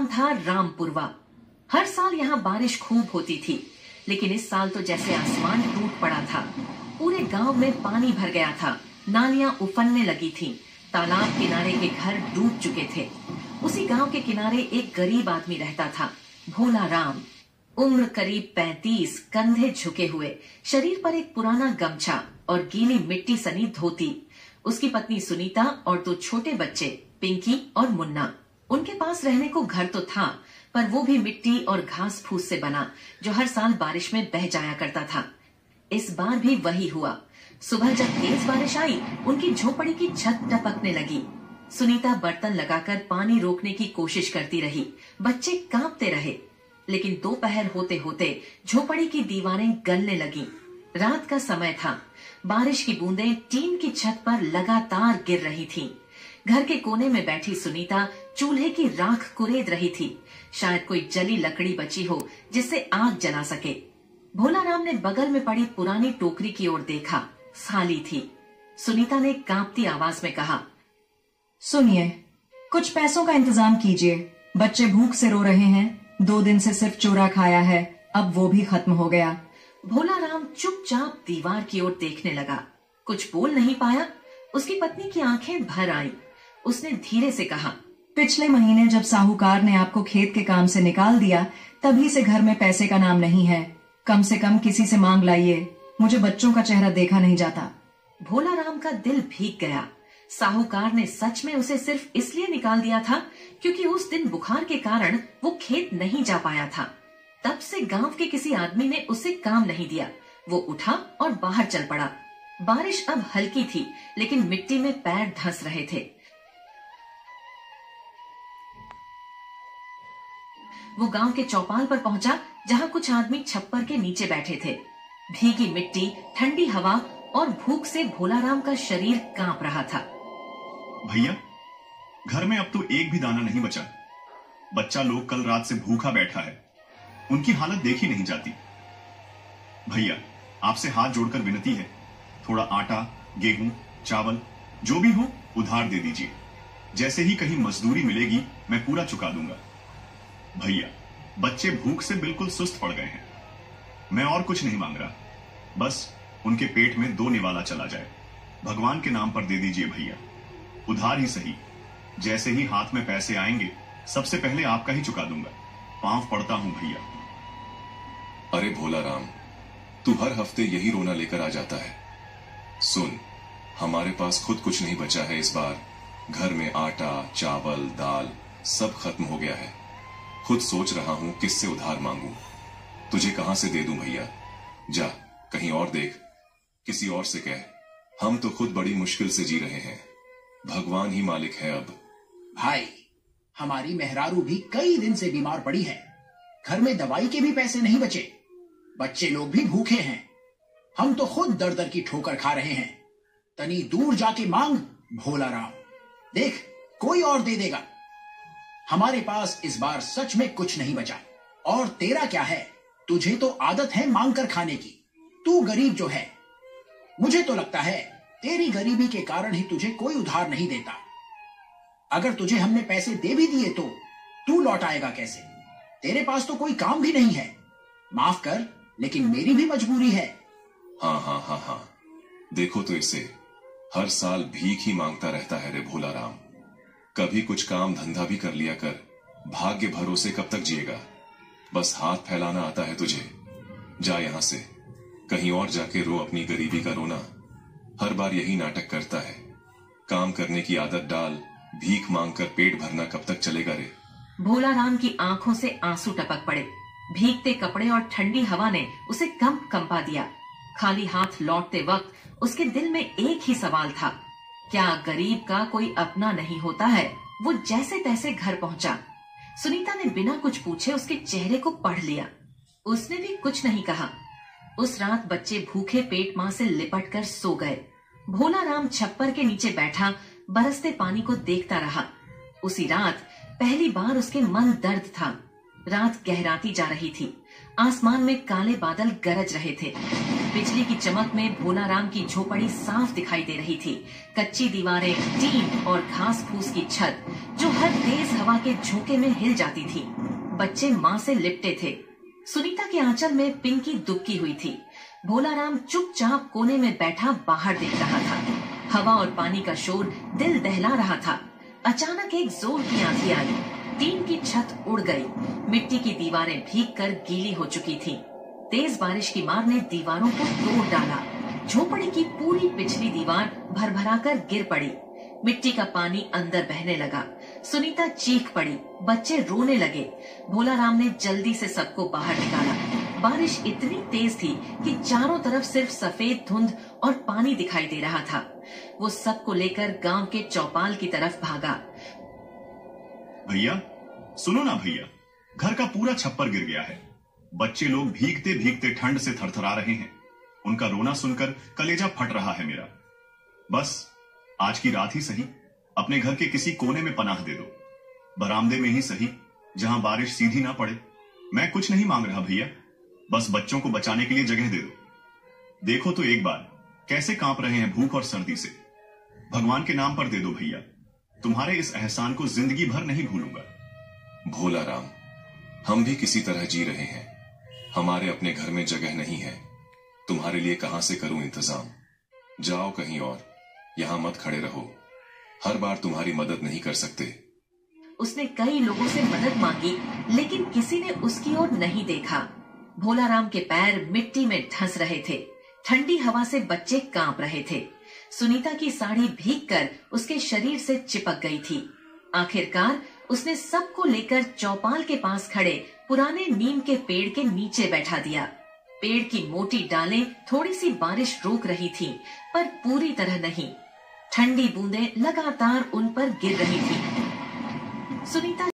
नाम था रामपुरवा। हर साल यहाँ बारिश खूब होती थी, लेकिन इस साल तो जैसे आसमान टूट पड़ा था। पूरे गांव में पानी भर गया था, नालियां उफनने लगी थीं, तालाब किनारे के घर डूब चुके थे। उसी गांव के किनारे एक गरीब आदमी रहता था, भोला राम। उम्र करीब 35, कंधे झुके हुए, शरीर पर एक पुराना गमछा और गीली मिट्टी सनी धोती। उसकी पत्नी सुनीता और 2 छोटे बच्चे, पिंकी और मुन्ना। उनके पास रहने को घर तो था, पर वो भी मिट्टी और घास फूस से बना, जो हर साल बारिश में बह जाया करता था। इस बार भी वही हुआ। सुबह जब तेज बारिश आई, उनकी झोपड़ी की छत टपकने लगी। सुनीता बर्तन लगाकर पानी रोकने की कोशिश करती रही, बच्चे कांपते रहे। लेकिन दोपहर होते होते झोपड़ी की दीवारें गलने लगी। रात का समय था, बारिश की बूंदें टीन की छत पर लगातार गिर रही थीं। घर के कोने में बैठी सुनीता चूल्हे की राख कुरेद रही थी। शायद कोई जली लकड़ी बची हो जिससे आग जला सके। भोला राम ने बगल में पड़ी पुरानी टोकरी की ओर देखा, खाली थी। सुनीता ने कांपती आवाज में कहा, सुनिए, कुछ पैसों का इंतजाम कीजिए। बच्चे भूख से रो रहे हैं। 2 दिन से सिर्फ चूरा खाया है, अब वो भी खत्म हो गया। भोला राम चुपचाप दीवार की ओर देखने लगा। कुछ बोल नहीं पाया। उसकी पत्नी की आंखें भर आईं। उसने धीरे से कहा, पिछले महीने जब साहूकार ने आपको खेत के काम से निकाल दिया, तभी से घर में पैसे का नाम नहीं है। कम से कम किसी से मांग लाइए, मुझे बच्चों का चेहरा देखा नहीं जाता। भोला राम का दिल भीग गया। साहूकार ने सच में उसे सिर्फ इसलिए निकाल दिया था क्योंकि उस दिन बुखार के कारण वो खेत नहीं जा पाया था। तब से गांव के किसी आदमी ने उसे काम नहीं दिया। वो उठा और बाहर चल पड़ा। बारिश अब हल्की थी, लेकिन मिट्टी में पैर धंस रहे थे। वो गांव के चौपाल पर पहुंचा, जहां कुछ आदमी छप्पर के नीचे बैठे थे। भीगी मिट्टी, ठंडी हवा और भूख से भोला राम का शरीर कांप रहा था। भैया, घर में अब तो एक भी दाना नहीं बचा। बच्चा लोग कल रात से भूखा बैठा है, उनकी हालत देखी नहीं जाती। भैया, आपसे हाथ जोड़कर विनती है, थोड़ा आटा, गेहूं, चावल जो भी हो उधार दे दीजिए। जैसे ही कहीं मजदूरी मिलेगी मैं पूरा चुका दूंगा। भैया, बच्चे भूख से बिल्कुल सुस्त पड़ गए हैं। मैं और कुछ नहीं मांग रहा, बस उनके पेट में 2 निवाला चला जाए। भगवान के नाम पर दे दीजिए भैया, उधार ही सही। जैसे ही हाथ में पैसे आएंगे सबसे पहले आपका ही चुका दूंगा। पांव पड़ता हूं भैया। अरे भोला राम, तू हर हफ्ते यही रोना लेकर आ जाता है। सुन, हमारे पास खुद कुछ नहीं बचा है इस बार। घर में आटा, चावल, दाल सब खत्म हो गया है। खुद सोच रहा हूं किससे उधार मांगूं। तुझे कहां से दे दूं भैया? जा कहीं और देख, किसी और से कह। हम तो खुद बड़ी मुश्किल से जी रहे हैं, भगवान ही मालिक है अब। भाई, हमारी मेहरारू भी कई दिन से बीमार पड़ी है। घर में दवाई के भी पैसे नहीं बचे। बच्चे लोग भी भूखे हैं। हम तो खुद दर दर की ठोकर खा रहे हैं। तनी दूर जाके मांग भोला राम, देख कोई और दे देगा। हमारे पास इस बार सच में कुछ नहीं बचा। और तेरा क्या है, तुझे तो आदत है मांग कर खाने की। तू गरीब जो है, मुझे तो लगता है तेरी गरीबी के कारण ही तुझे कोई उधार नहीं देता। अगर तुझे हमने पैसे दे भी दिए तो तू लौट आएगा कैसे? तेरे पास तो कोई काम भी नहीं है। माफ कर, लेकिन मेरी भी मजबूरी है। हाँ, देखो तो इसे, हर साल भीख ही मांगता रहता है रे भोला राम। कभी कुछ काम धंधा भी कर लिया कर। भाग्य भरोसे कब तक जिएगा? बस हाथ फैलाना आता है तुझे। जा यहां से, कहीं और जाके रो अपनी गरीबी का रोना। हर बार यही नाटक करता है। काम करने की आदत डाल, भीख मांगकर पेट भरना कब तक चलेगा रे? भोला राम की आंखों से आंसू टपक पड़े। भीगते कपड़े और ठंडी हवा ने उसे कंपा दिया। खाली हाथ लौटते वक्त उसके दिल में एक ही सवाल था, क्या गरीब का कोई अपना नहीं होता है? वो जैसे तैसे घर पहुंचा। सुनीता ने बिना कुछ पूछे उसके चेहरे को पढ़ लिया। उसने भी कुछ नहीं कहा। उस रात बच्चे भूखे पेट मां से लिपट कर सो गए। भोला राम छप्पर के नीचे बैठा बरसते पानी को देखता रहा। उसी रात पहली बार उसके मन दर्द था। रात गहराती जा रही थी। आसमान में काले बादल गरज रहे थे। बिजली की चमक में भोलाराम की झोपड़ी साफ दिखाई दे रही थी। कच्ची दीवारें, टीन और घास फूस की छत जो हर तेज हवा के झोंके में हिल जाती थी। बच्चे माँ से लिपटे थे। सुनीता के आंचल में पिंकी दुबकी हुई थी। भोलाराम चुपचाप कोने में बैठा बाहर देख रहा था। हवा और पानी का शोर दिल दहला रहा था। अचानक एक जोर की आंधी आई। टीन की छत उड़ गई। मिट्टी की दीवारें भीगकर गीली हो चुकी थीं। तेज बारिश की मार ने दीवारों को तोड़ डाला। झोपड़ी की पूरी पिछली दीवार भरभराकर गिर पड़ी। मिट्टी का पानी अंदर बहने लगा। सुनीता चीख पड़ी। बच्चे रोने लगे। भोलाराम ने जल्दी से सबको बाहर निकाला। बारिश इतनी तेज थी कि चारों तरफ सिर्फ सफेद धुंध और पानी दिखाई दे रहा था। वो सबको लेकर गांव के चौपाल की तरफ भागा। भैया सुनो ना भैया, घर का पूरा छप्पर गिर गया है। बच्चे लोग भीगते भीगते ठंड से थरथरा रहे हैं। उनका रोना सुनकर कलेजा फट रहा है मेरा। बस आज की रात ही सही अपने घर के किसी कोने में पनाह दे दो, बरामदे में ही सही, जहां बारिश सीधी ना पड़े। मैं कुछ नहीं मांग रहा भैया, बस बच्चों को बचाने के लिए जगह दे दो। देखो तो एक बार कैसे कांप रहे हैं भूख और सर्दी से। भगवान के नाम पर दे दो भैया, तुम्हारे इस एहसान को जिंदगी भर नहीं भूलूंगा। भोलाराम, हम भी किसी तरह जी रहे हैं। हमारे अपने घर में जगह नहीं है। तुम्हारे लिए कहां से करूं इंतजाम। जाओ कहीं और, यहां मत खड़े रहो। हर बार तुम्हारी मदद नहीं कर सकते। उसने कई लोगों से मदद मांगी, लेकिन किसी ने उसकी ओर नहीं देखा। भोलाराम के पैर मिट्टी में धंस रहे थे। ठंडी हवा से बच्चे कांप रहे थे। सुनीता की साड़ी भीगकर उसके शरीर से चिपक गई थी। आखिरकार उसने सबको लेकर चौपाल के पास खड़े पुराने नीम के पेड़ के नीचे बैठा दिया। पेड़ की मोटी डालें थोड़ी सी बारिश रोक रही थीं, पर पूरी तरह नहीं। ठंडी बूंदें लगातार उन पर गिर रही थीं। सुनीता